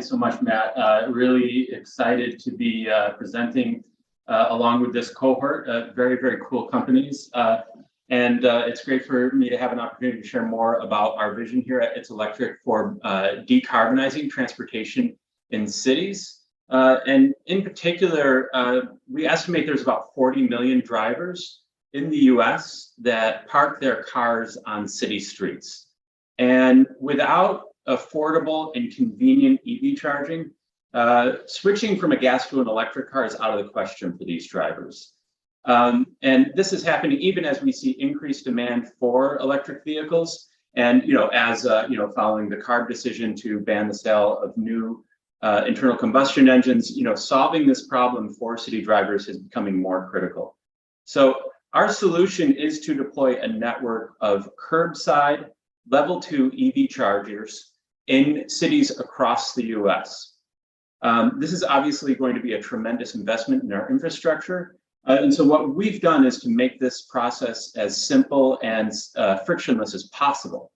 Thanks so much, Matt. Really excited to be presenting along with this cohort of very, very cool companies. And it's great for me to have an opportunity to share more about our vision here at itselectric for decarbonizing transportation in cities. And in particular, we estimate there's about 40 million drivers in the US that park their cars on city streets. And without affordable and convenient EV charging, switching from a gas to an electric car is out of the question for these drivers. And this is happening even as we see increased demand for electric vehicles. And as following the CARB decision to ban the sale of new internal combustion engines, solving this problem for city drivers is becoming more critical. So our solution is to deploy a network of curbside level 2 EV chargers in cities across the US. This is obviously going to be a tremendous investment in our infrastructure. And so what we've done is to make this process as simple and frictionless as possible.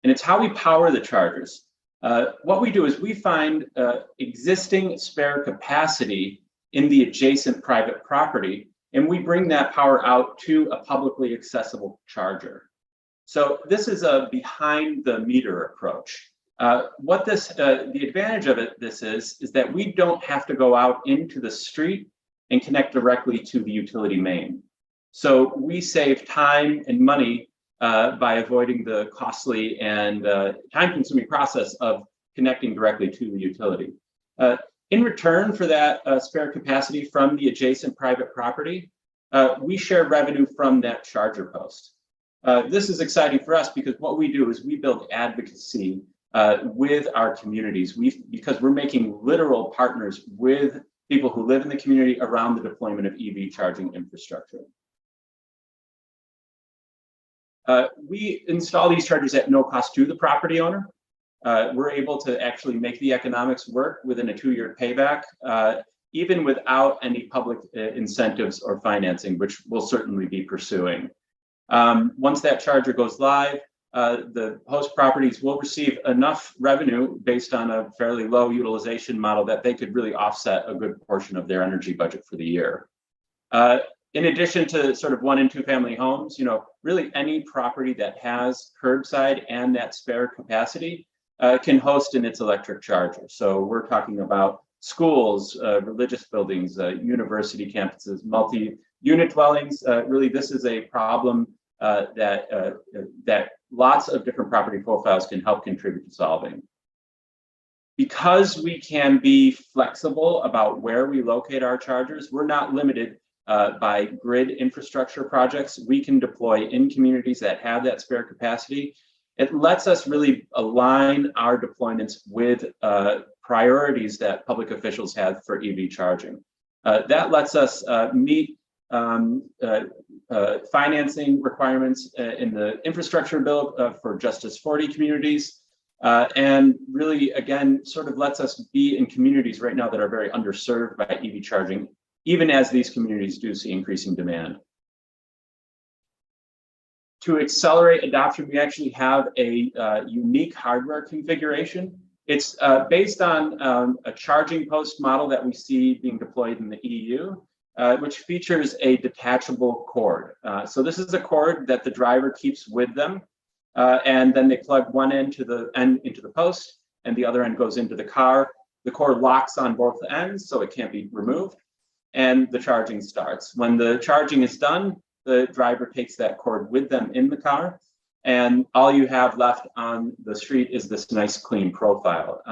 And it's how we power the chargers. What we do is we find existing spare capacity in the adjacent private property, and we bring that power out to a publicly accessible charger. So this is a behind the meter approach. The advantage of this is that we don't have to go out into the street and connect directly to the utility main. So we save time and money by avoiding the costly and time-consuming process of connecting directly to the utility. In return for that spare capacity from the adjacent private property, we share revenue from that charger post. This is exciting for us because what we do is we build advocacy with our communities. Because we're making literal partners with people who live in the community around the deployment of EV charging infrastructure. We install these chargers at no cost to the property owner. We're able to actually make the economics work within a 2-year payback, even without any public incentives or financing, which we'll certainly be pursuing. Once that charger goes live, the host properties will receive enough revenue based on a fairly low utilization model that they could really offset a good portion of their energy budget for the year. In addition to sort of 1- and 2-family homes, really any property that has curbside and that spare capacity can host an itselectric charger. So we're talking about schools, religious buildings, university campuses, multi-unit dwellings. Really, this is a problem that lots of different property profiles can help contribute to solving. Because we can be flexible about where we locate our chargers, we're not limited by grid infrastructure projects. We can deploy in communities that have that spare capacity. It lets us really align our deployments with priorities that public officials have for EV charging. That lets us meet financing requirements in the infrastructure bill for Justice 40 communities, and really, again, sort of lets us be in communities right now that are very underserved by EV charging, even as these communities do see increasing demand. To accelerate adoption, we actually have a unique hardware configuration. It's based on a charging post model that we see being deployed in the EU. Which features a detachable cord. So this is a cord that the driver keeps with them, and then they plug one end into the post, and the other end goes into the car. The cord locks on both ends, so it can't be removed, and the charging starts. When the charging is done, the driver takes that cord with them in the car, and all you have left on the street is this nice, clean profile.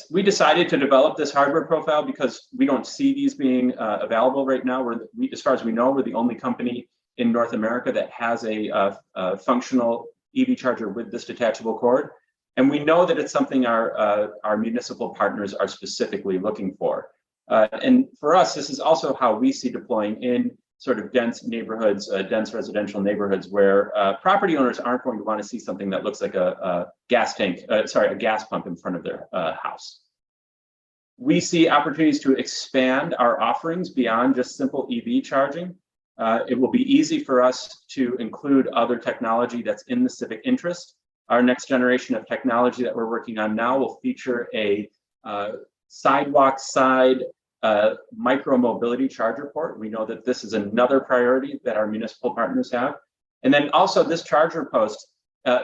We decided to develop this hardware profile because we don't see these being available right now. As far as we know, we're the only company in North America that has a functional EV charger with this detachable cord. And we know that it's something our municipal partners are specifically looking for. And for us, this is also how we see deploying in sort of dense neighborhoods, dense residential neighborhoods where property owners aren't going to want to see something that looks like a gas pump in front of their house. We see opportunities to expand our offerings beyond just simple EV charging. It will be easy for us to include other technology that's in the civic interest. Our next generation of technology that we're working on now will feature a sidewalk side micro mobility charger port. We know that this is another priority that our municipal partners have. And then also this charger post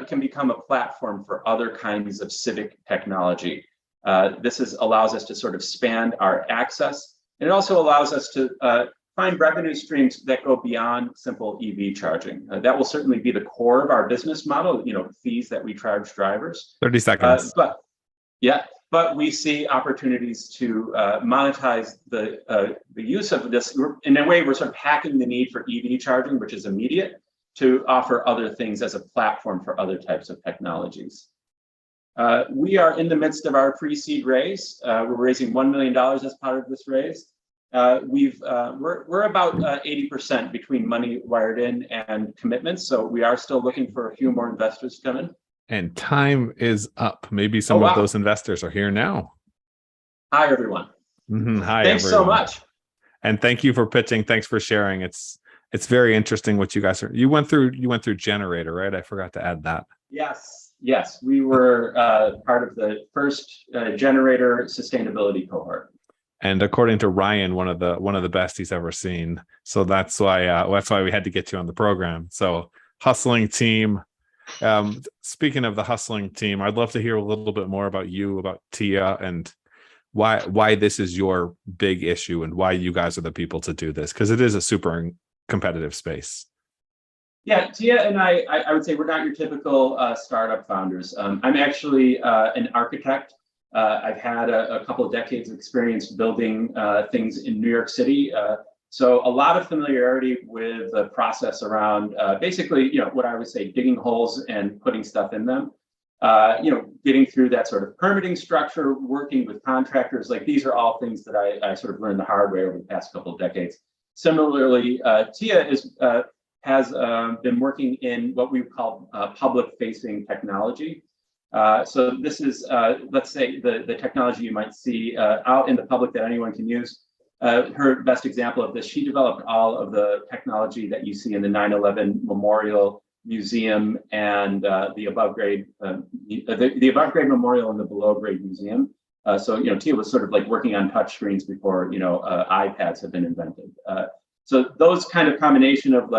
can become a platform for other kinds of civic technology. Allows us to sort of expand our access. And it also allows us to find revenue streams that go beyond simple EV charging. That will certainly be the core of our business model, fees that we charge drivers. 30 seconds. But we see opportunities to monetize the use of this. In a way, we're sort of hacking the need for EV charging, which is immediate, to offer other things as a platform for other types of technologies. We are in the midst of our pre-seed raise. We're raising $1 million as part of this raise. We're about 80% between money wired in and commitments. So we are still looking for a few more investors to come in. And time is up. Maybe some of those investors are here now. Hi, everyone. Hi, Thanks everyone. so much. And thank you for pitching. Thanks for sharing. It's very interesting what you guys are. You went through generator, right? I forgot to add that. Yes. We were part of the first generator sustainability cohort. And according to Ryan, one of the best he's ever seen. So that's why we had to get you on the program. So hustling team. Speaking of the hustling team, I'd love to hear a little bit more about you, about Tia, and why this is your big issue and why you guys are the people to do this, because it is a super competitive space. Yeah, Tia and I would say we're not your typical startup founders. I'm actually an architect. I've had a couple of decades of experience building things in New York City. So a lot of familiarity with the process around basically, what I would say, digging holes and putting stuff in them. Getting through that sort of permitting structure, working with contractors. Like, these are all things that I sort of learned the hard way over the past couple of decades. Similarly, Tia has been working in what we call public-facing technology. So this is, let's say, the technology you might see out in the public that anyone can use. Her best example of this, she developed all of the technology that you see in the 9/11 Memorial Museum and the above grade memorial and the below grade museum. So Tia was sort of like working on touch screens before iPads have been invented. So those kind of combination of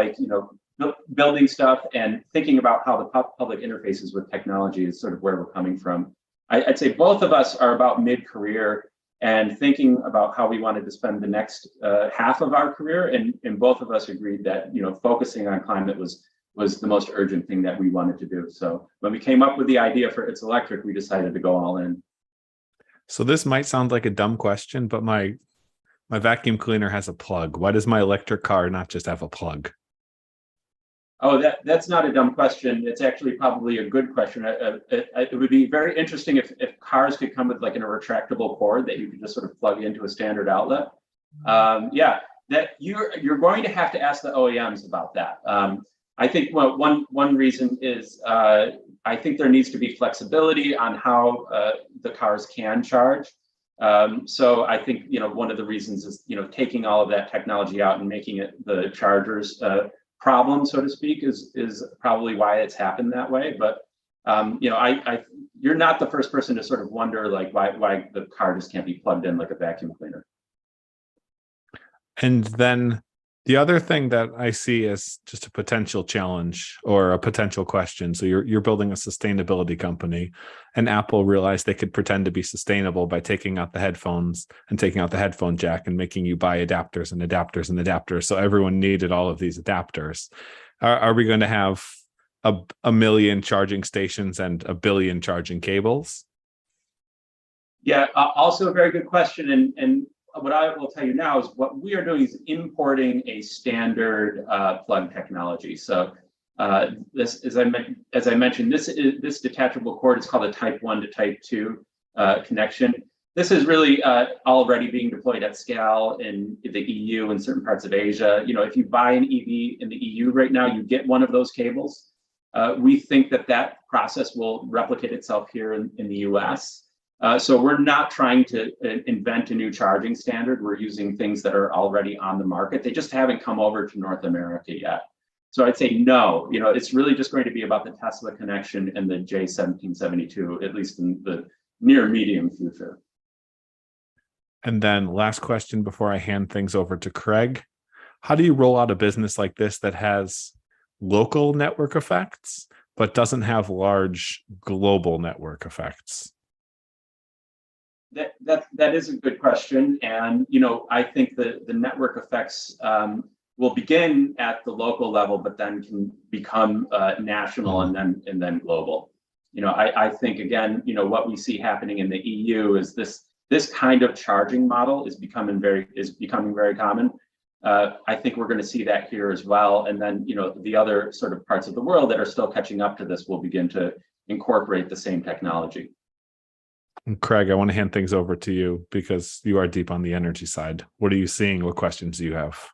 building stuff and thinking about how the public interfaces with technology is sort of where we're coming from. I'd say both of us are about mid-career and thinking about how we wanted to spend the next half of our career, and both of us agreed that focusing on climate was the most urgent thing that we wanted to do. So when we came up with the idea for itselectric, we decided to go all in. So this might sound like a dumb question, but my vacuum cleaner has a plug. Why does my electric car not just have a plug? Oh, that's not a dumb question. It's actually probably a good question. It would be very interesting if cars could come with like a retractable cord that you could just sort of plug into a standard outlet. That you're going to have to ask the OEMs about that. I think one reason is I think there needs to be flexibility on how the cars can charge. So I think one of the reasons is taking all of that technology out and making it the chargers problem, so to speak, is probably why it's happened that way. But you're not the first person to sort of wonder like why the car just can't be plugged in like a vacuum cleaner. And then the other thing that I see as just a potential challenge or a potential question. So you're building a sustainability company, and Apple realized they could pretend to be sustainable by taking out the headphones and taking out the headphone jack and making you buy adapters and adapters and adapters. So everyone needed all of these adapters. Are we going to have a million charging stations and a billion charging cables? Yeah, also a very good question. And what I will tell you now is what we are doing is importing a standard plug technology. So this, as I mentioned, this detachable cord is called a Type 1 to Type 2 connection. This is really already being deployed at scale in the EU and certain parts of Asia. If you buy an EV in the EU right now, you get one of those cables. We think that process will replicate itself here in the US. So we're not trying to invent a new charging standard. We're using things that are already on the market. They just haven't come over to North America yet. So I'd say no. It's really just going to be about the Tesla connection and the J1772, at least in the near medium future. And then last question before I hand things over to Craig. How do you roll out a business like this that has local network effects, but doesn't have large global network effects? That is a good question. And, I think the network effects will begin at the local level, but then can become national and then global. I think, again, what we see happening in the EU is this kind of charging model is becoming very common. I think we're going to see that here as well. And then, the other sort of parts of the world that are still catching up to this will begin to incorporate the same technology. And Craig, I want to hand things over to you because you are deep on the energy side. What are you seeing? What questions do you have?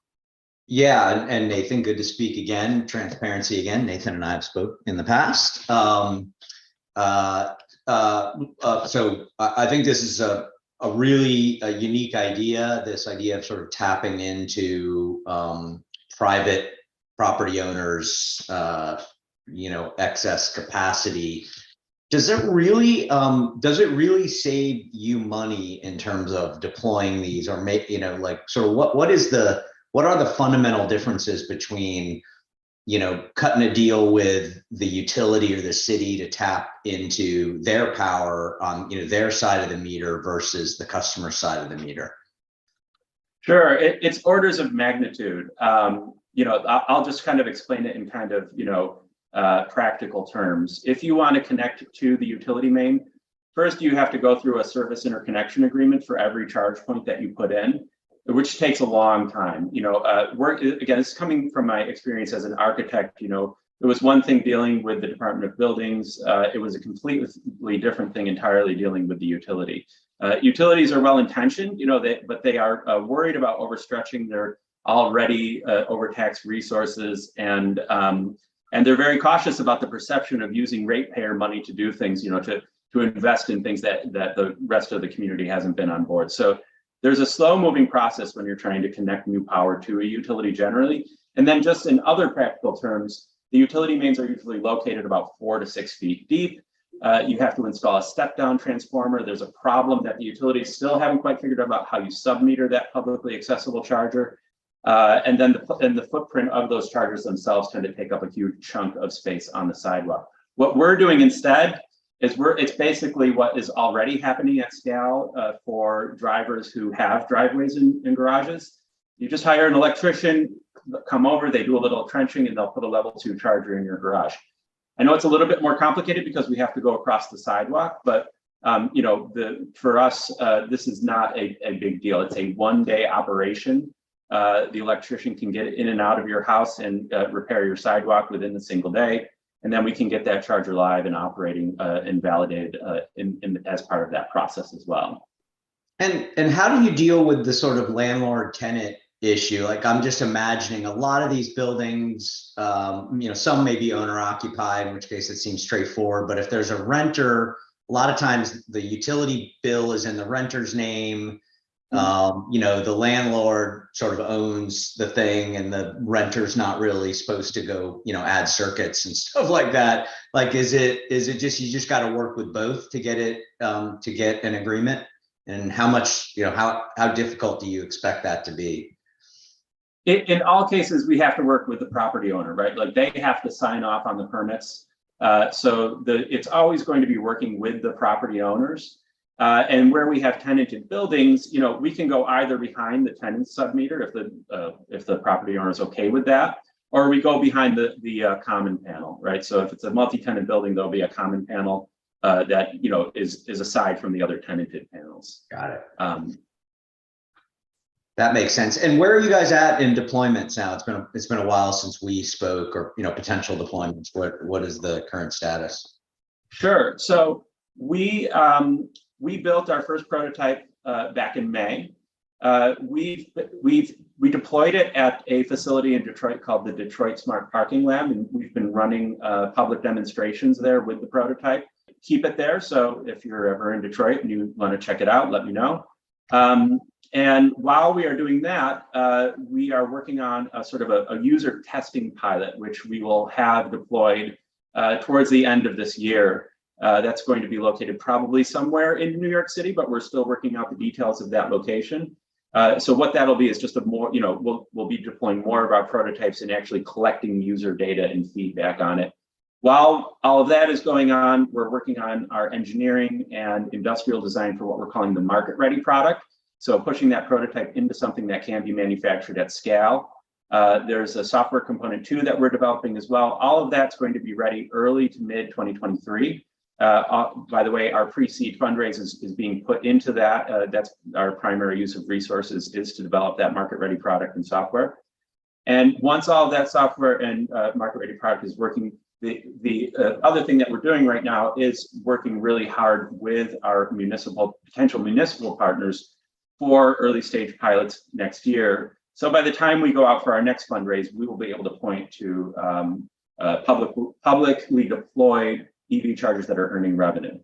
Yeah, and Nathan, good to speak again. Transparency again. Nathan and I have spoke in the past. So I think this is a really unique idea. This idea of sort of tapping into private property owners, excess capacity. Does it really save you money in terms of deploying these, or what are the fundamental differences between, cutting a deal with the utility or the city to tap into their power on, their side of the meter versus the customer side of the meter? Sure, it's orders of magnitude. I'll just kind of explain it in kind of, practical terms. If you want to connect to the utility main, first you have to go through a service interconnection agreement for every charge point that you put in, which takes a long time. Again, this is coming from my experience as an architect. It was one thing dealing with the Department of Buildings. It was a completely different thing entirely dealing with the utility. Utilities are well-intentioned, but they are worried about overstretching their already overtaxed resources, and they're very cautious about the perception of using ratepayer money to do things, to invest in things that the rest of the community hasn't been on board. So there's a slow-moving process when you're trying to connect new power to a utility generally. And then just in other practical terms, the utility mains are usually located about 4 to 6 feet deep. You have to install a step-down transformer. There's a problem that the utilities still haven't quite figured out about how you sub-meter that publicly accessible charger. And then the footprint of those chargers themselves tend to take up a huge chunk of space on the sidewalk. What we're doing instead is it's basically what is already happening at scale for drivers who have driveways and garages. You just hire an electrician, come over, they do a little trenching, and they'll put a level 2 charger in your garage. I know it's a little bit more complicated because we have to go across the sidewalk, but for us, this is not a big deal. It's a one-day operation. The electrician can get in and out of your house and repair your sidewalk within a single day. And then we can get that charger live and operating and validated as part of that process as well. And how do you deal with the sort of landlord-tenant issue? Like, I'm just imagining a lot of these buildings, some may be owner-occupied, in which case it seems straightforward. But if there's a renter, a lot of times the utility bill is in the renter's name. The landlord sort of owns the thing, and the renter's not really supposed to go, add circuits and stuff like that. Like, is it just, you just got to work with both to get it, to get an agreement? And how much, how difficult do you expect that to be? In all cases, we have to work with the property owner, right? Like, they have to sign off on the permits. So it's always going to be working with the property owners. And where we have tenanted buildings, we can go either behind the tenant submeter if the property owner is okay with that, or we go behind the common panel, right? So if it's a multi-tenant building, there'll be a common panel that is aside from the other tenanted panels. Got it. That makes sense. And where are you guys at in deployments now? It's been a while since we spoke, or potential deployments. What is the current status? Sure. So we built our first prototype back in May. We deployed it at a facility in Detroit called the Detroit Smart Parking Lab, and we've been running public demonstrations there with the prototype. Keep it there. So if you're ever in Detroit and you want to check it out, let me know. And while we are doing that, we are working on a sort of a user testing pilot, which we will have deployed towards the end of this year. That's going to be located probably somewhere in New York City, but we're still working out the details of that location. So what that'll be is just a more, we'll be deploying more of our prototypes and actually collecting user data and feedback on it. While all of that is going on, we're working on our engineering and industrial design for what we're calling the market-ready product. So pushing that prototype into something that can be manufactured at scale. There's a software component too that we're developing as well. All of that's going to be ready early to mid 2023. By the way, our pre-seed fundraise is being put into that. That's our primary use of resources, is to develop that market-ready product and software. And once all of that software and market-ready product is working, the other thing that we're doing right now is working really hard with our potential municipal partners for early stage pilots next year. So by the time we go out for our next fundraise, we will be able to point to publicly deployed EV chargers that are earning revenue.